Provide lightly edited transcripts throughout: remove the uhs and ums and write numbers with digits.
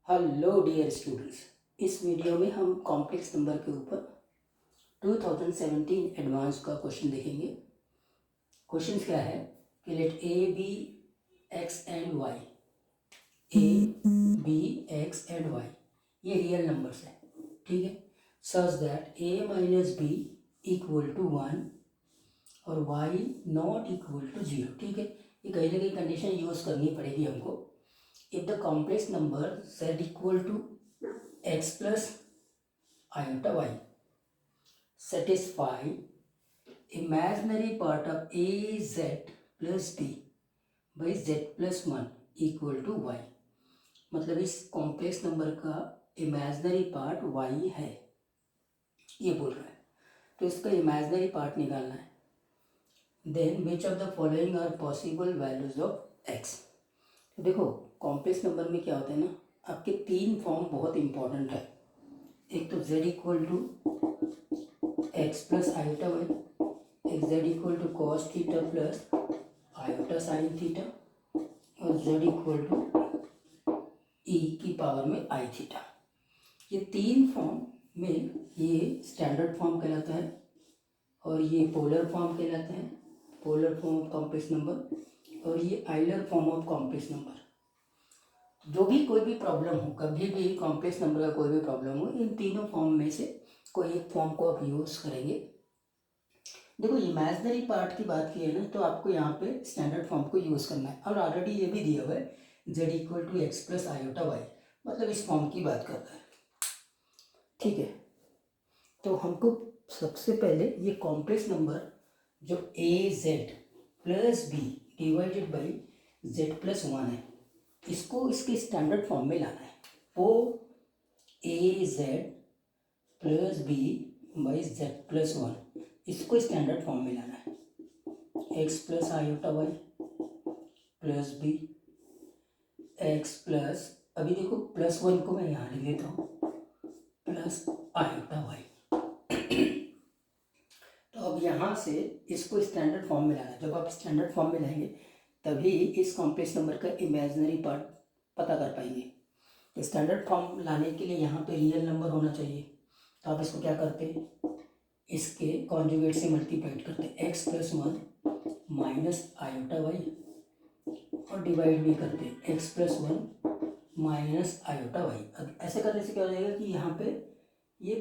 Hello dear students. इस video में हम कॉम्प्लेक्स नंबर के ऊपर 2017 एडवांस का क्वेश्चन देखेंगे। क्वेश्चन क्या है कि let a b x and y, a b x and y ये रियल नंबर्स है, ठीक है। Such that a minus b equal to 1 और वाई नॉट इक्वल टू 0, ठीक है। ये कहीं ना कहीं कंडीशन यूज़ करनी पड़ेगी हमको। If the complex number z equal to x plus iota y satisfy imaginary part of a z plus b by z plus 1 equal to y, मतलब इस कॉम्प्लेक्स नंबर का इमेजनरी पार्ट y है, ये बोल रहा है। तो इसका इमेजनरी पार्ट निकालना है। Then which of the following are possible values of x। तो देखो कॉम्प्लेक्स नंबर में क्या होता है ना, आपके तीन फॉर्म बहुत इंपॉर्टेंट है। एक तो z equal to x plus iota y, एक z equal to cos theta plus iota sine theta, और z इक्वल टू e की पावर में आई थीटा। ये तीन फॉर्म में ये स्टैंडर्ड फॉर्म कहलाता है और ये पोलर फॉर्म कहलाता है, polar form of complex number, और ये Euler form of complex number. जो भी कोई भी प्रॉब्लम हो, कभी भी कॉम्प्लेक्स नंबर का कोई भी प्रॉब्लम हो, इन तीनों फॉर्म में से कोई एक फॉर्म को आप यूज़ करेंगे। देखो इमेजनरी पार्ट की बात की है ना, तो आपको यहाँ पे स्टैंडर्ड फॉर्म को यूज़ करना है, और ऑलरेडी ये भी दिया हुआ है z equal to x plus iota y, मतलब इस फॉर्म की बात करता है, ठीक है। तो हमको सबसे पहले ये कॉम्प्लेक्स नंबर जो A Z plus B divided by Z plus 1 है, इसको इसके स्टैंडर्ड फॉर्म में लाना है। वो A Z plus B by Z plus 1, इसको स्टैंडर्ड फॉर्म में लाना है। X plus iota Y plus B X plus, अभी देखो प्लस 1 को मैं यहाँ लिख देता हूँ, प्लस आयोटा वाई। तो अब यहाँ से इसको स्टैंडर्ड फॉर्म में लाना है। जब आप स्टैंडर्ड फॉर्म में लाएंगे तभी इस कॉम्प्लेक्स नंबर का इमेजिनरी पार्ट पता कर पाएंगे। तो स्टैंडर्ड फॉर्म लाने के लिए यहाँ पे रियल नंबर होना चाहिए। तो आप इसको क्या करते हैं, इसके कॉन्जुगेट से मल्टीप्लाइड करते हैं, x plus 1 minus iota y, और डिवाइड भी करते हैं x plus 1 minus iota y. अब ऐसे करने से क्या हो जाएगा कि यहाँ पे ये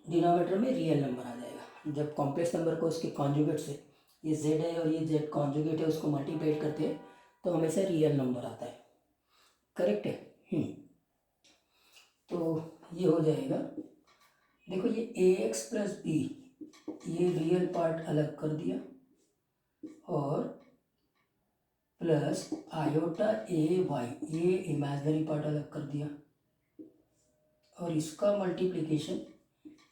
डिनोमिनेटर में रियल नंबर आ जाएगा। जब कॉम्प्लेक्स नंबर को उसके कॉन्जुगेट से, ये z है और ये z कॉन्जुगेट है, उसको मल्टीप्लाइड करते हैं तो हमेशा रियल नंबर आता है, करेक्ट है। तो ये हो जाएगा, देखो ये ए एक्स प्लस बी, ये रियल पार्ट अलग कर दिया, और प्लस आयोटा ए वाई, ये इमेजिनरी पार्ट अलग कर दिया, और इसका मल्टीप्लिकेशन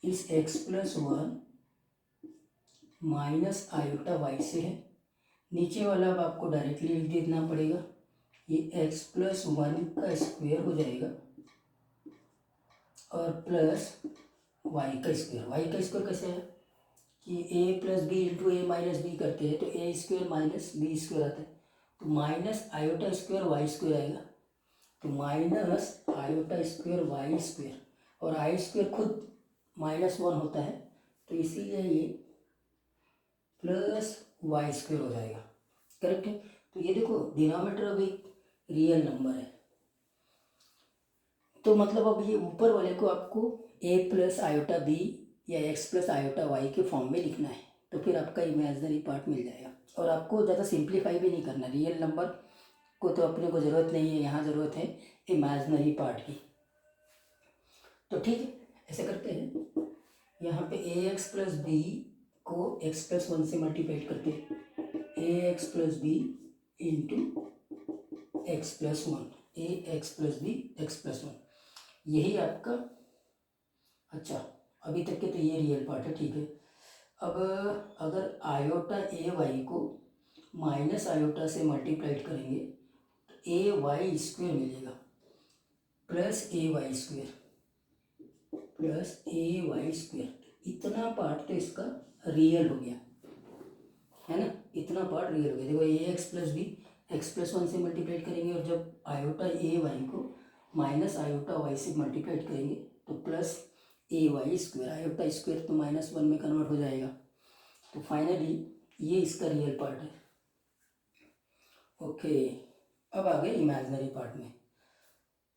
इस x plus 1 minus iota Y से है। नीचे वाला अब आपको डायरेक्टली लिख देना पड़ेगा, ये एक्स प्लस 1 का स्क्वायर हो जाएगा और प्लस वाई का स्क्वायर। वाई का स्क्वायर कैसे है कि a plus B into a minus b करते हैं तो a square minus b square आता है, तो minus iota square y square आएगा, तो minus iota square y square, और आई स्क्वायर खुद -1 होता है, तो इसीलिए ये प्लस वाई स्क्वायर हो जाएगा, करेक्ट है। तो ये देखो डिनोमिनेटर अब एक रियल नंबर है, तो मतलब अब ये ऊपर वाले को आपको ए प्लस आयोटा बी या एक्स प्लस आयोटा वाई के फॉर्म में लिखना है, तो फिर आपका इमेजिनरी पार्ट मिल जाएगा। और आपको ज़्यादा सिंप्लीफाई भी नहीं करना, रियल नंबर को तो अपने को ज़रूरत नहीं है, यहाँ ज़रूरत है इमेजिनरी पार्ट की। तो ठीक है, ऐसे करते हैं, यहाँ पे ए एक्स प्लस बी को एक्स प्लस 1 से मल्टीप्लाइड करते हैं, A x plus B into X plus 1, A x plus B X plus 1, यही आपका। अच्छा, अभी तक के तो ये रियल पार्ट है, ठीक है। अब अगर आयोटा ए वाई को माइनस आयोटा से मल्टीप्लाइड करेंगे तो ए वाई स्क्वायर मिलेगा plus A Y square, plus A Y square. इतना पार्ट तो इसका रियल हो गया है ना, इतना पार्ट रियल हो गया। देखो A x plus B X plus 1 से मल्टीप्लाइड करेंगे, और जब आयोटा ए वाई को माइनस आयोटा वाई से मल्टीप्लाइड करेंगे तो plus A Y square, iota square तो -1 में कन्वर्ट हो जाएगा। तो फाइनली ये इसका रियल पार्ट है। ओके, अब आ गए इमेजिनरी पार्ट में,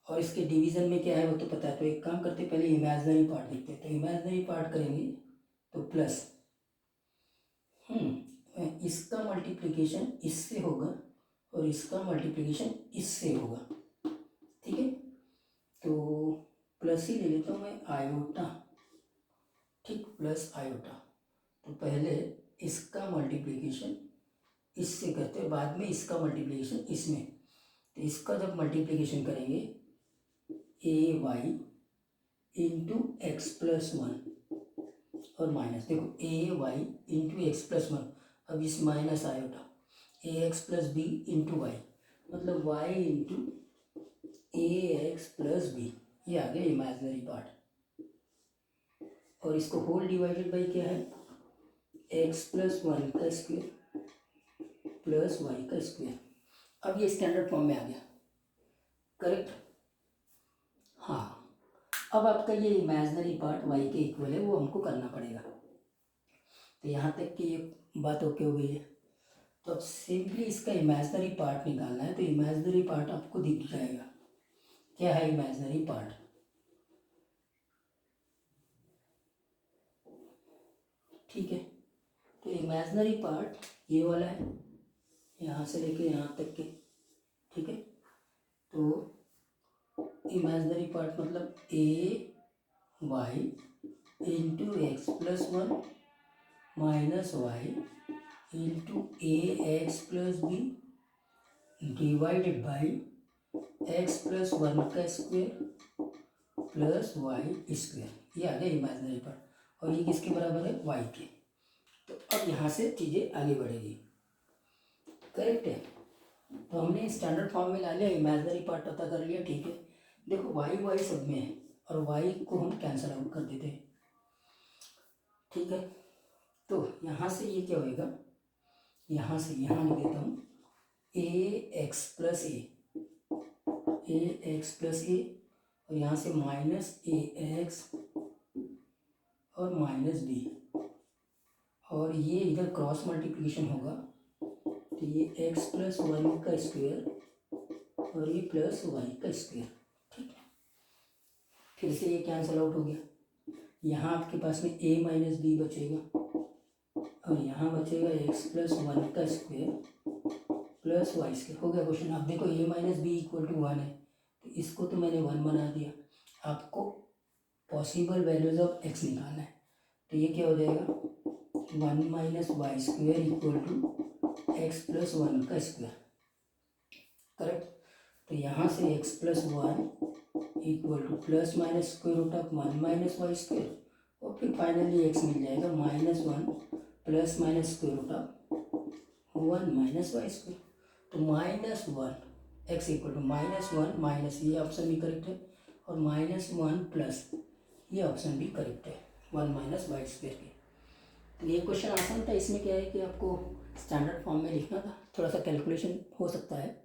और इसके डिवीज़न में क्या है वो तो पता है। तो एक काम करते पहले इमेजिनरी पार्ट देखते हैं। तो इमेजिनरी पार्ट करेंगे तो प्लस इसका मल्टीप्लिकेशन इससे होगा और इसका मल्टीप्लिकेशन इससे होगा, ठीक है। तो प्लस ही ले लेता हूँ मैं आयोटा, ठीक, प्लस आयोटा। तो पहले इसका मल्टीप्लिकेशन इससे करते हैं, बाद में इसका मल्टीप्लिकेशन इसमें। तो इसका जब मल्टीप्लिकेशन करेंगे A Y into X plus one और माइनस, देखो A Y into X plus one, अब इस minus iota A x plus B into Y, मतलब Y into A x plus B, ये आ गया इमेजिनरी पार्ट। और इसको होल डिवाइडेड बाई क्या है, एक्स प्लस वन का स्क्वायर प्लस वाई का स्क्वायर। अब ये स्टैंडर्ड फॉर्म में आ गया, करेक्ट। हाँ, अब आपका ये इमेजिनरी पार्ट वाई के इक्वल है, वो हमको करना पड़ेगा। तो यहाँ तक की ये बात ओके हो गई है। तो अब सिंपली इसका इमेजिनरी पार्ट निकालना है। तो इमेजिनरी पार्ट आपको दिख जाएगा, क्या है इमेजिनरी पार्ट, ठीक है। तो इमेजिनरी पार्ट ये वाला है, यहाँ से लेके यहाँ तक के, ठीक है। तो इमेजिनरी पार्ट मतलब A Y into X plus one minus Y into A x plus B divided by X plus one का स्क्वायर प्लस वाई स्क्वायर, ये आ गया इमेजिनरी पार्ट। और ये किसके बराबर है, वाई के। तो अब यहाँ से चीज़ें आगे बढ़ेगी, करेक्ट है। तो हमने स्टैंडर्ड फॉर्म में ला लिया, इमेजिनरी पार्ट पता कर लिया, ठीक है। देखो वाई वाई सब में है और वाई को हम कैंसिल आउट कर देते हैं, ठीक है। तो यहाँ से ये क्या होएगा, यहाँ से यहाँ लिख देता हूँ ए एक्स प्लस ए और यहाँ से माइनस ए एक्स और माइनस बी, और ये इधर क्रॉस मल्टीप्लिकेशन होगा। तो ये एक्स प्लस वन का स्क्वायर और ये प्लस वाई का स्क्वायर, ठीक है। फिर से ये कैंसिल आउट हो गया। यहाँ आपके पास में a माइनस बी बचेगा और यहाँ बचेगा एक्स प्लस वन का स्क्वायर प्लस वाई स्क्वायर। हो गया क्वेश्चन। आप देखो a minus b equal to one है, तो इसको तो मैंने वन बना दिया। आपको पॉसिबल वैल्यूज ऑफ x निकालना है। तो ये क्या हो जाएगा, one minus y square equal to x plus one का स्क्वायर, करेक्ट। तो यहाँ से x plus one equal to plus minus square root of one minus y square, और फिर फाइनली एक्स मिल जाएगा -1 plus minus square root of 1 minus y square. तो -1 x equal to -1 minus, ये ऑप्शन भी करेक्ट है, और -1 प्लस ये ऑप्शन भी करेक्ट है, 1 माइनस वाई स्क्वायर के। तो ये क्वेश्चन आसान था। इसमें क्या है कि आपको स्टैंडर्ड फॉर्म में लिखना था, थोड़ा सा कैलकुलेशन हो सकता है।